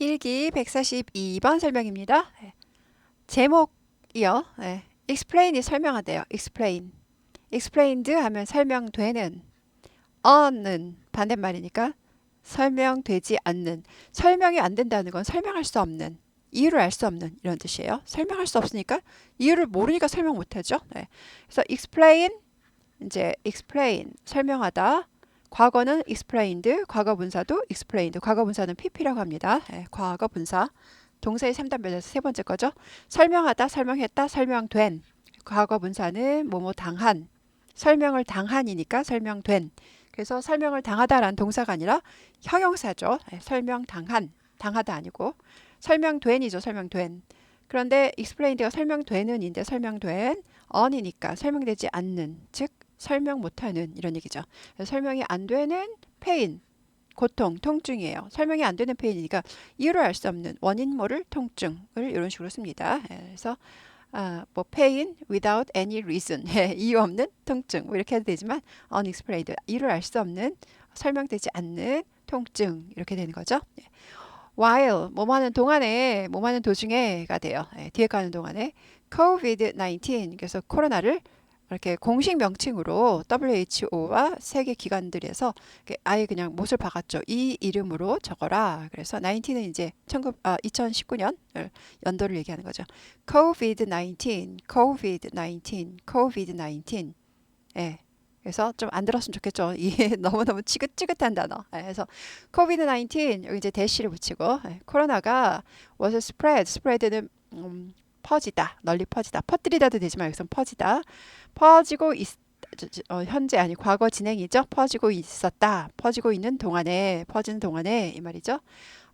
일기 142번 설명입니다. 제목이요. explain이 설명하대요. explain. explained 하면 설명되는. on은 반대말이니까 설명되지 않는. 설명이 안 된다는 건 설명할 수 없는. 이유를 알 수 없는 이런 뜻이에요. 설명할 수 없으니까 이유를 모르니까 설명 못하죠. 그래서 explain 이제 explain 설명하다. 과거는 explained, 과거 분사도 explained. 과거 분사는 pp라고 합니다. 과거 분사. 동사의 3단변에서 세 번째 거죠. 설명하다, 설명했다, 설명된. 과거 분사는 뭐뭐 당한. 설명을 당한이니까 설명된. 그래서 설명을 당하다라는 동사가 아니라 형용사죠. 설명당한. 당하다 아니고. 설명된이죠. 설명된. 그런데 explained가 설명되는인데 설명된 on이니까 설명되지 않는. 즉 설명 못하는 이런 얘기죠. 설명이 안 되는 pain. 고통, 통증이에요. 설명이 안 되는 페인이니까 이유를 알 수 없는 원인 모를 통증을 이런 식으로 씁니다. 그래서 뭐 pain without any reason 이유 없는 통증 뭐 이렇게 해도 되지만 unexplained 이유를 알 수 없는 설명되지 않는 통증 이렇게 되는 거죠. while 뭐뭐 하는 동안에 뭐뭐 하는 도중에가 돼요. 뒤에 가는 동안에 COVID-19 그래서 코로나를 이렇게 공식 명칭으로 WHO와 세계 기관들에서 아예 그냥 못을 박았죠. 이 이름으로 적어라. 그래서 19은 이제 2019년 연도를 얘기하는 거죠. COVID-19, COVID-19, COVID-19. 예. 그래서 좀 안 들었으면 좋겠죠. 이게 너무너무 지긋지긋한 단어. 그래서 COVID-19 여기 이제 대시를 붙이고 코로나가 was spread. spread는 퍼지다, 널리 퍼지다, 퍼뜨리다도 되지만 여기서는 퍼지다. 퍼지고 현재 아니 과거 진행이죠. 퍼지고 있었다. 퍼지고 있는 동안에, 퍼지는 동안에 이 말이죠.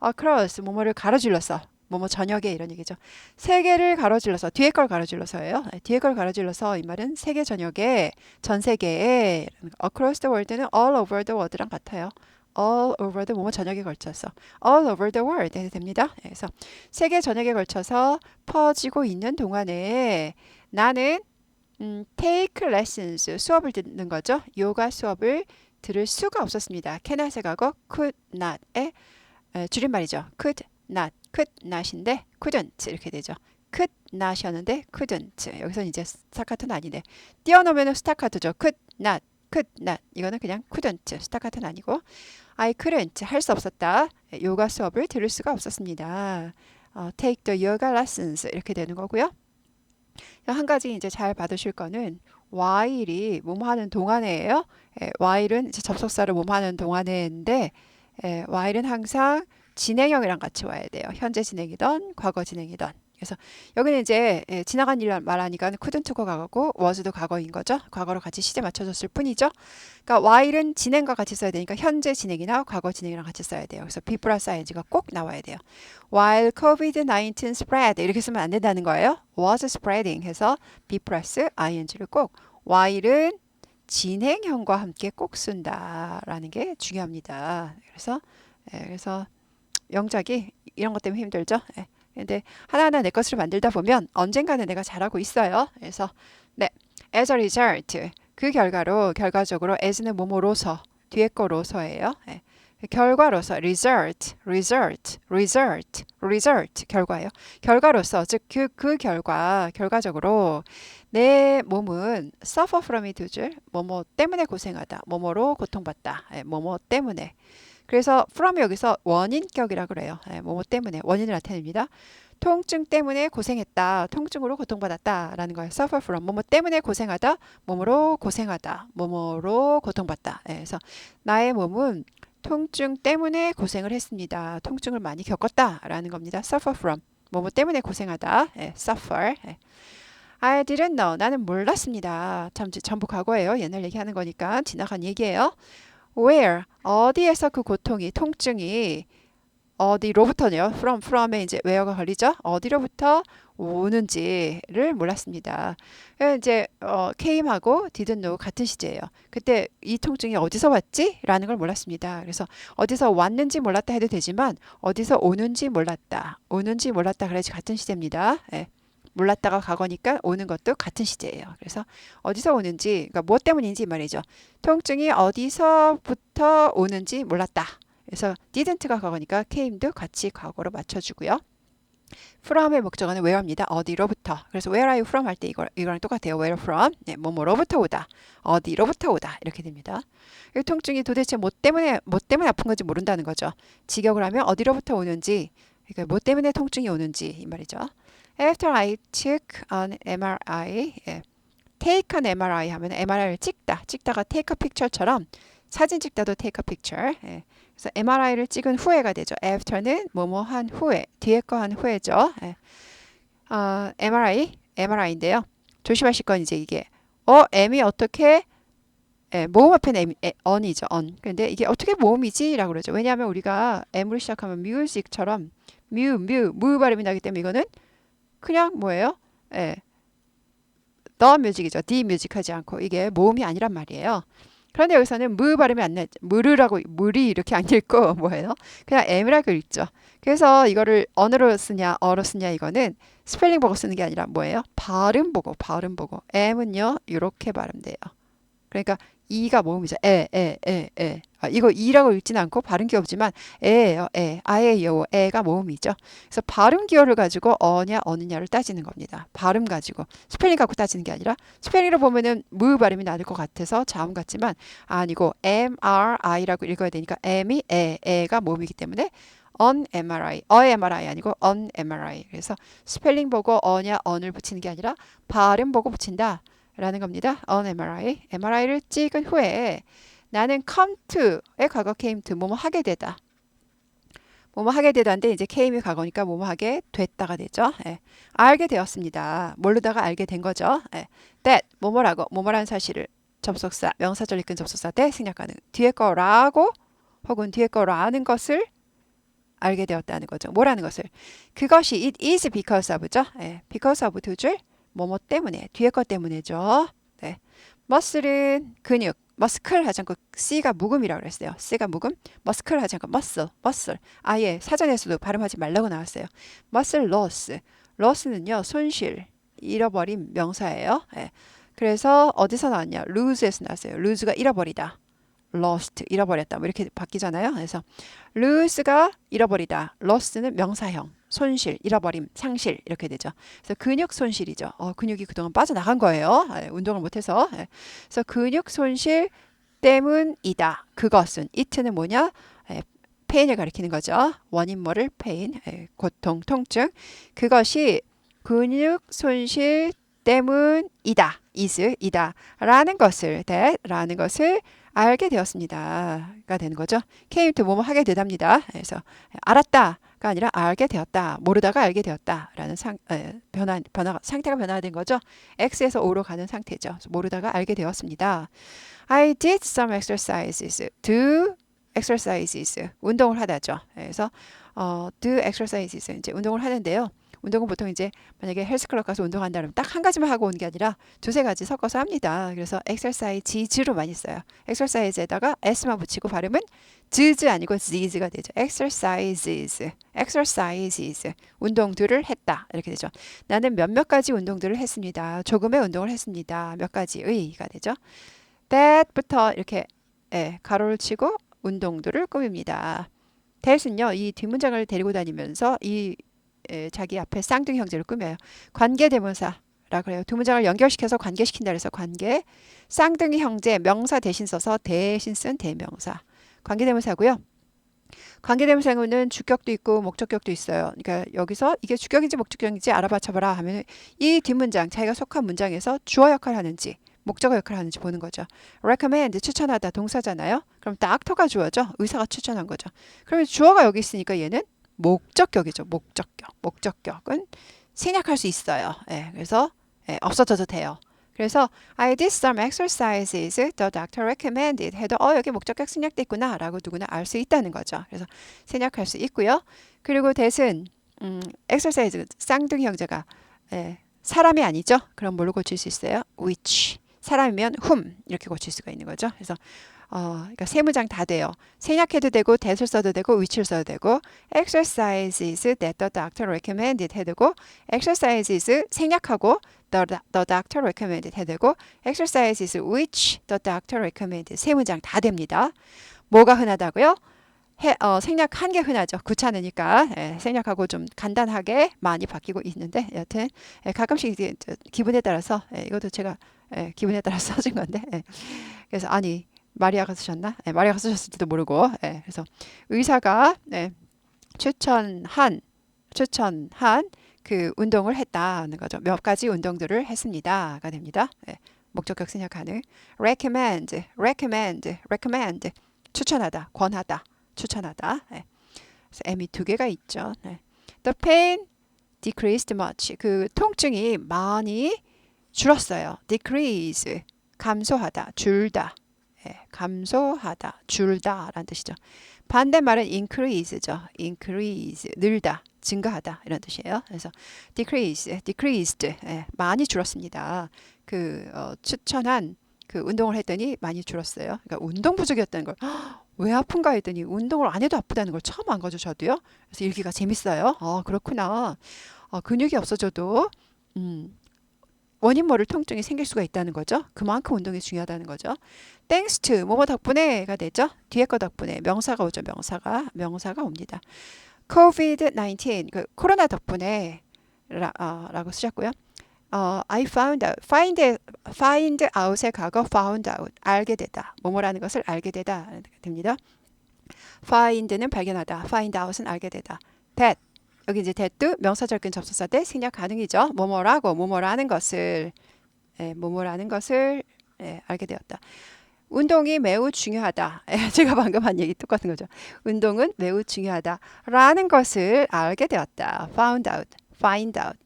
across 뭐뭐를 가로질러서 뭐뭐 저녁에 이런 얘기죠. 세계를 가로질러서 뒤에 걸 가로질러서예요. 뒤에 걸 가로질러서 이 말은 세계 전역에 전 세계에 across the world는 all over the world랑 같아요. all over the 뭐뭐 전역에 걸쳐서 all over the world 해도 됩니다. 그래서 세계 전역에 걸쳐서 퍼지고 있는 동안에 나는 take lessons 수업을 듣는 거죠. 요가 수업을 들을 수가 없었습니다. cannot의 과거 could not의 줄임말이죠. could not인데 couldn't 이렇게 되죠. could not이었는데 couldn't 여기서는 이제 스타카토는 아니네. 띄워놓으면 스타카토죠. could not 이거는 그냥 couldn't 스타카토는 아니고 I couldn't 할 수 없었다. 요가 수업을 들을 수가 없었습니다. take the yoga lessons 이렇게 되는 거고요. 한 가지 이제 잘 받으실 거는 while이 뭐뭐 하는 동안에예요. while은 이제 접속사를 뭐뭐 하는 동안에인데 while은 항상 진행형이랑 같이 와야 돼요. 현재 진행이던 과거 진행이던. 그래서 여기는 이제 지나간 일 말하니까 couldn't가 과거고 was도 과거인 거죠. 과거로 같이 시제 맞춰줬을 뿐이죠. 그러니까 while은 진행과 같이 써야 되니까 현재 진행이나 과거 진행이랑 같이 써야 돼요. 그래서 be 플러스 ing가 꼭 나와야 돼요. While COVID-19 spread 이렇게 쓰면 안 된다는 거예요. was spreading 해서 be 플러스 ing를 꼭 while은 진행형과 함께 꼭 쓴다라는 게 중요합니다. 그래서 영작이 이런 것 때문에 힘들죠. 근데 하나하나 내 것을 만들다 보면 언젠가는 내가 잘하고 있어요. 그래서 네, as a result 그 결과적으로 as는 뭐뭐로서 뒤에 거로서예요. 결과로서 result 결과예요. 결과로서 즉 그 결과적으로 내 몸은 suffer from it 두 줄 뭐뭐 때문에 고생하다 뭐뭐로 고통받다 뭐뭐 때문에 그래서 from이 여기서 원인격이라 그래요. 뭐뭐 때문에 원인을 나타냅니다. 통증 때문에 고생했다. 통증으로 고통받았다. 라는 거예요. suffer from. 뭐뭐 때문에 고생하다. 뭐뭐로 고생하다. 뭐뭐로 고통받다. 그래서 나의 몸은 통증 때문에 고생을 했습니다. 통증을 많이 겪었다. 라는 겁니다. suffer from. 뭐뭐 때문에 고생하다. suffer. I didn't know. 나는 몰랐습니다. 전부 과거예요. 옛날 얘기하는 거니까 지나간 얘기예요. Where 어디에서 그 고통이 통증이 어디로부터요? from에 이제 where가 걸리죠. 어디로부터 오는지를 몰랐습니다. 이제 came하고 didn't know 같은 시제예요. 그때 이 통증이 어디서 왔지? 라는 걸 몰랐습니다. 그래서 어디서 왔는지 몰랐다 해도 되지만 어디서 오는지 몰랐다. 그래야지 같은 시제입니다. 몰랐다가 과거니까 오는 것도 같은 시제예요. 그래서 어디서 오는지, 그러니까 뭐 때문인지 말이죠. 통증이 어디서부터 오는지 몰랐다. 그래서 didn't가 과거니까 came도 같이 과거로 맞춰주고요. from의 목적어는 where입니다. 어디로부터. 그래서 where are you from 할 때 이거랑 똑같아요. where from. 네, 뭐뭐로부터 오다. 어디로부터 오다. 이렇게 됩니다. 이 통증이 도대체 뭐 때문에 아픈 건지 모른다는 거죠. 직역을 하면 어디로부터 오는지, 그러니까 뭐 때문에 통증이 오는지 이 말이죠. After I took an MRI, 예. take an MRI 하면 MRI를 찍다가 take a picture처럼 사진 찍다도 take a picture. 예. 그래서 MRI를 찍은 후에가 되죠. after는 뭐뭐 한 후에, 뒤에 거 한 후에죠. 예. MRI인데요. 조심하실 건 이제 이게 M이 어떻게 모음 앞에는 on이죠. on. 근데 이게 어떻게 모음이지? 라고 그러죠. 왜냐하면 우리가 M으로 시작하면 music처럼 무 발음이 나기 때문에 이거는 그냥 뭐예요? 예. the music이죠. the music 하지 않고 이게 모음이 아니란 말이에요. 그런데 여기서는 무 발음이 안 나죠. 물이 이렇게 안 읽고 뭐예요? 그냥 M이라고 읽죠. 그래서 이거를 언어로 쓰냐 어로 쓰냐 이거는 스펠링 보고 쓰는 게 아니라 뭐예요? 발음 보고. M은요 이렇게 발음돼요. 그러니까 이가 모음이죠. 이거 이라고 읽지는 않고 발음 기호지만 에예요. 아예요. 에가 모음이죠. 그래서 발음 기호를 가지고 어냐 어느냐를 따지는 겁니다. 발음 가지고 스펠링 갖고 따지는 게 아니라 스펠링으로 보면은 무 발음이 나을 것 같아서 자음 같지만 아니고 MRI라고 읽어야 되니까 M이 에가 모음이기 때문에 on MRI, MRI 아니고 on MRI. 그래서 스펠링 보고 어냐 언을 붙이는 게 아니라 발음 보고 붙인다. 라는 겁니다. on MRI. MRI를 찍은 후에 나는 come to의 과거 came to 뭐뭐 하게 되다. 뭐뭐 하게 되다인데 이제 came이 과거니까 뭐뭐 하게 됐다가 되죠. 예. 알게 되었습니다. 모르다가 알게 된 거죠. 예. that 뭐뭐라는 사실을 접속사, 명사절 이끈 접속사 때 생략하는 뒤에 거라고 혹은 뒤에 거라는 것을 알게 되었다는 거죠. 뭐라는 것을. 그것이 it is because of죠. 예. because of 두 줄. 뭐뭐 때문에 뒤에 것 때문에죠. 네. muscle은 근육, muscle 하지 않고 C가 묵음이라고 그랬어요. C가 묵음, muscle 하지 않고 muscle. 아예 사전에서도 발음하지 말라고 나왔어요. muscle loss는요 손실, 잃어버린 명사예요. 네. 그래서 어디서 나왔냐? lose에서 나왔어요. lose가 잃어버리다. lost 잃어버렸다 뭐 이렇게 바뀌잖아요. 그래서 lose가 잃어버리다, lost는 명사형, 손실, 잃어버림, 상실 이렇게 되죠. 그래서 근육 손실이죠. 근육이 그동안 빠져나간 거예요. 운동을 못해서. 그래서 근육 손실 때문이다. 그것은 it는 뭐냐? pain을 가리키는 거죠. 원인모를 pain, 고통, 통증. 그것이 근육 손실 때문이다. 이다. 라는 것을 알게 되었습니다가 되는 거죠. came to 뭐뭐 하게 되답니다. 그래서 알았다가 아니라 알게 되었다. 모르다가 알게 되었다라는 상태가 변화된 거죠. X에서 O로 가는 상태죠. 그래서 모르다가 알게 되었습니다. I did some exercises. do exercises. 운동을 하다죠. 그래서 do exercises. 이제 운동을 하는데요. 운동은 보통 이제 만약에 헬스클럽 가서 운동한다 그러면 딱 한 가지만 하고 오는 게 아니라 두세 가지 섞어서 합니다. 그래서 exercise로 많이 써요. exercise에다가 s만 붙이고 발음은 z즈 아니고 z즈가 되죠. exercises. 운동들을 했다. 이렇게 되죠. 나는 몇몇 가지 운동들을 했습니다. 조금의 운동을 했습니다. 몇 가지의가 되죠. that부터 이렇게 가로를 치고 운동들을 꾸밉니다. that은요. 이 뒷문장을 데리고 다니면서 자기 앞에 쌍둥이 형제를 꾸며요. 관계대명사라 그래요. 두 문장을 연결시켜서 관계시킨다 그래서 관계, 쌍둥이 형제 명사 대신 써서 대신 쓴 대명사. 관계대명사고요. 관계대명사는 주격도 있고 목적격도 있어요. 그러니까 여기서 이게 주격인지 목적격인지 알아맞혀봐라 하면 이 뒷문장, 자기가 속한 문장에서 주어 역할을 하는지 목적어 역할을 하는지 보는 거죠. recommend, 추천하다 동사잖아요. 그럼 doctor가 주어죠. 의사가 추천한 거죠. 그러면 주어가 여기 있으니까 얘는 목적격이죠. 목적격은 생략할 수 있어요. 그래서 없어져도 돼요. 그래서 I did some exercises the doctor recommended 해도 여기 목적격 생략돼 있구나 라고 누구나 알 수 있다는 거죠. 그래서 생략할 수 있고요. 그리고 that은 exercise 쌍둥이 형제가 사람이 아니죠. 그럼 뭘로 고칠 수 있어요? which 사람이면 whom 이렇게 고칠 수가 있는 거죠. 그래서 그러니까 세 문장 다 돼요. 생략해도 되고 that을 써도 되고 which를 써도 되고 exercises that the doctor recommended 해도 되고 exercises 생략하고 the doctor recommended 해도 되고 exercises which the doctor recommended 세 문장 다 됩니다. 뭐가 흔하다고요? 생략한 게 흔하죠. 귀찮으니까. 생략하고 좀 간단하게 많이 바뀌고 있는데 여튼 가끔씩 이제 기분에 따라서 이것도 제가 기분에 따라서 써준 건데 그래서 아니 마리아가 쓰셨나? 마리아가 쓰셨을지도 모르고 그래서 의사가 추천한 그 운동을 했다는 거죠. 몇 가지 운동들을 했습니다가 됩니다. 목적격 생략하는 recommend 추천하다, 권하다, 추천하다. 그래서 M이 두 개가 있죠. The pain decreased much. 그 통증이 많이 줄었어요. decrease 감소하다, 줄다. 감소하다, 줄다라는 뜻이죠. 반대말은 increase죠. increase 늘다, 증가하다 이런 뜻이에요. 그래서 decreased 많이 줄었습니다. 추천한 그 운동을 했더니 많이 줄었어요. 그러니까 운동 부족이었다는 걸 왜 아픈가 했더니 운동을 안 해도 아프다는 걸 처음 안 거죠, 저도요. 그래서 읽기가 재밌어요. 그렇구나. 근육이 없어져도 원인 모를 통증이 생길 수가 있다는 거죠. 그만큼 운동이 중요하다는 거죠. Thanks to 뭐뭐 덕분에가 되죠. 뒤에 거 덕분에 명사가 오죠. 명사가 옵니다. COVID-19 그 코로나 덕분에 라고 쓰셨고요. I found out, find out의 과거 found out, 알게 되다. 뭐뭐라는 것을 알게 되다 됩니다. find는 발견하다, find out은 알게 되다. that 여기 이제 that도 명사절근 접속사 때 생략 가능이죠. 뭐뭐라는 것을 알게 되었다. 운동이 매우 중요하다. 제가 방금 한 얘기 똑같은 거죠. 운동은 매우 중요하다라는 것을 알게 되었다. find out.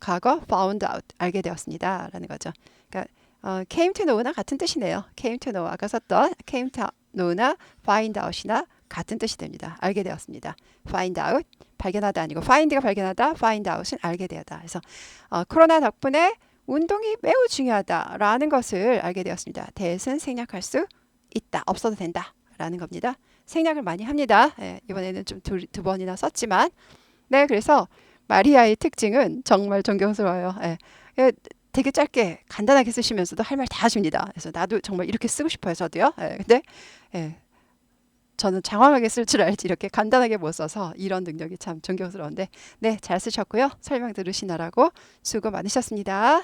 과거 found out 알게 되었습니다. 라는 거죠. 그러니까 came to know나 같은 뜻이네요. came to know 아까 썼던 came to know나 find out이나 같은 뜻이 됩니다. 알게 되었습니다. find out 발견하다 아니고 find가 발견하다, find out은 알게 되었다. 그래서 코로나 덕분에 운동이 매우 중요하다라는 것을 알게 되었습니다. that은 생략할 수 있다. 없어도 된다. 라는 겁니다. 생략을 많이 합니다. 이번에는 좀 두 번이나 썼지만 그래서 마리아의 특징은 정말 존경스러워요. 되게 짧게 간단하게 쓰시면서도 할 말 다 하십니다. 그래서 나도 정말 이렇게 쓰고 싶어요. 저도요. 근데 저는 장황하게 쓸 줄 알지 이렇게 간단하게 못 써서 이런 능력이 참 존경스러운데 잘 쓰셨고요. 설명 들으시느라고 수고 많으셨습니다.